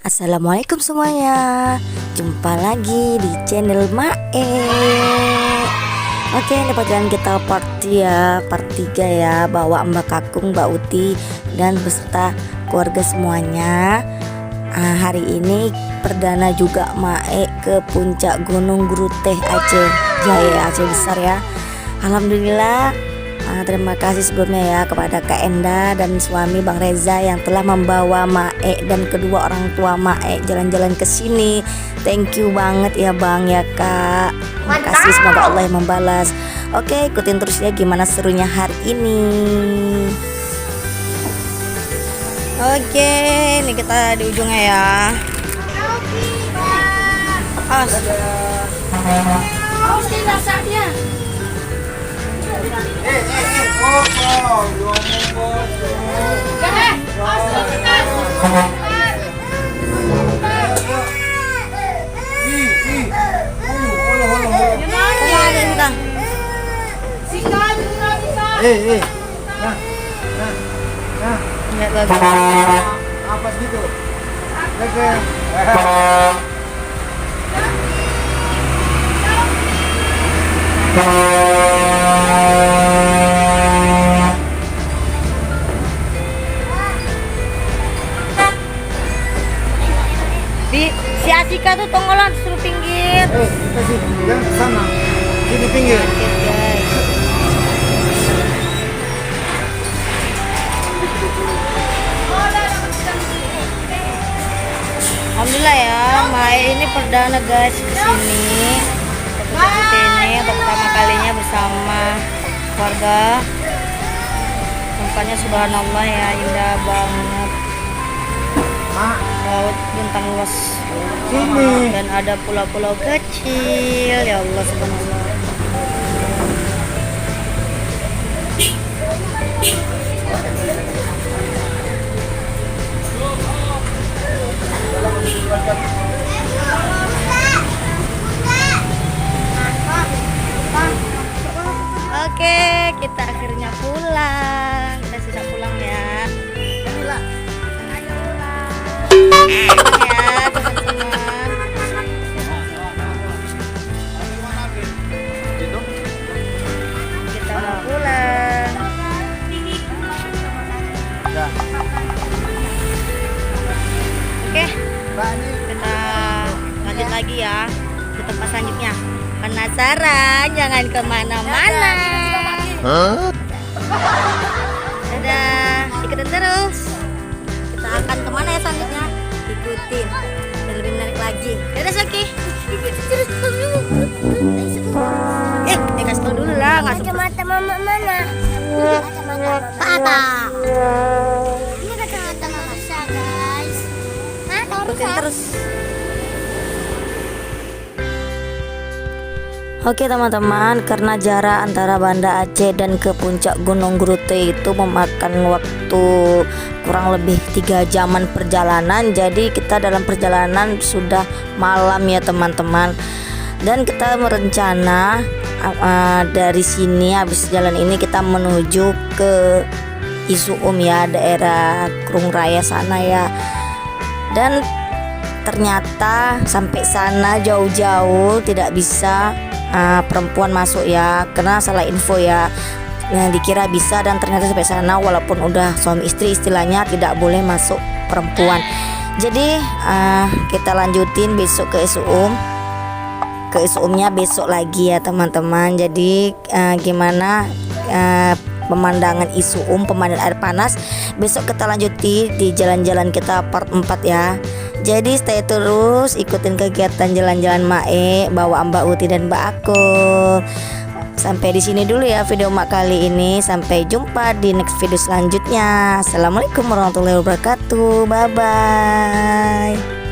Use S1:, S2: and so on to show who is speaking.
S1: Assalamualaikum semuanya. Jumpa lagi di channel Mae. Oke, ini perjalanan kita part 3 ya, bawa Mbak Kakung, Mbak Uti dan beserta keluarga semuanya. Hari ini perdana juga Mae ke puncak Gunung Gruteh Aceh Jaya, Aceh besar ya. Alhamdulillah. Terima kasih sebelumnya ya kepada Kak Enda dan suami Bang Reza yang telah membawa Mae dan kedua orang tua Mae jalan-jalan ke sini. Thank you banget ya Bang ya Kak. Terima kasih, semoga Allah yang membalas. Oke, ikutin terus ya gimana serunya hari ini. Oke, ini kita di ujungnya ya.
S2: Apa gitu?
S1: Si Asika tuh tonggolan suruh pinggir.
S2: Kasih, jangan ke sana. Sini pinggir.
S1: Alhamdulillah ya, Mae ini perdana guys kesini. Seperti ini untuk pertama kalinya bersama keluarga. Tempatnya subhanallah ya, indah banget. Laut bentang luas
S2: Sini.
S1: dan ada pulau-pulau kecil. Ya Allah subhanallah. Oke, kita akhirnya pulang. Kita sudah pulang ya. Pulang ya, teman-teman. Kita mau pulang. Oke, kita lanjut lagi ya ke tempat selanjutnya. Penasaran? Jangan kemana-mana. Dadah, ikutin terus. Kita akan kemana ya selanjutnya? Ikutin, dan lebih menarik lagi. Dadah Saki. Ikutin terus dulu. Kasih tau dulu lah.
S3: Kacamata mama mana?
S1: Tata.
S3: Ini kacamata mama saya guys.
S1: Ikutin terus. Oke teman-teman, karena jarak antara Banda Aceh dan ke puncak Gunung Gruteh itu memakan waktu kurang lebih 3 jaman perjalanan. Jadi kita dalam perjalanan sudah malam ya teman-teman. Dan kita merencana dari sini habis jalan ini kita menuju ke Isuum ya, daerah Krung Raya sana ya. Dan ternyata sampai sana jauh-jauh tidak bisa perempuan masuk ya, karena salah info ya. Dikira bisa dan ternyata sampai sana walaupun udah suami istri istilahnya tidak boleh masuk perempuan. Jadi kita lanjutin besok ke Isuum. Ke Isuumnya besok lagi ya teman-teman. Jadi gimana pemandangan Isuum, pemandangan air panas besok kita lanjuti di jalan-jalan kita part 4 ya. Jadi stay terus, ikutin kegiatan jalan-jalan Mae bawa Mbak Uti dan Mbak Akung. Sampai di sini dulu ya video Mak kali ini. Sampai jumpa di next video selanjutnya. Assalamualaikum warahmatullahi wabarakatuh. Bye bye.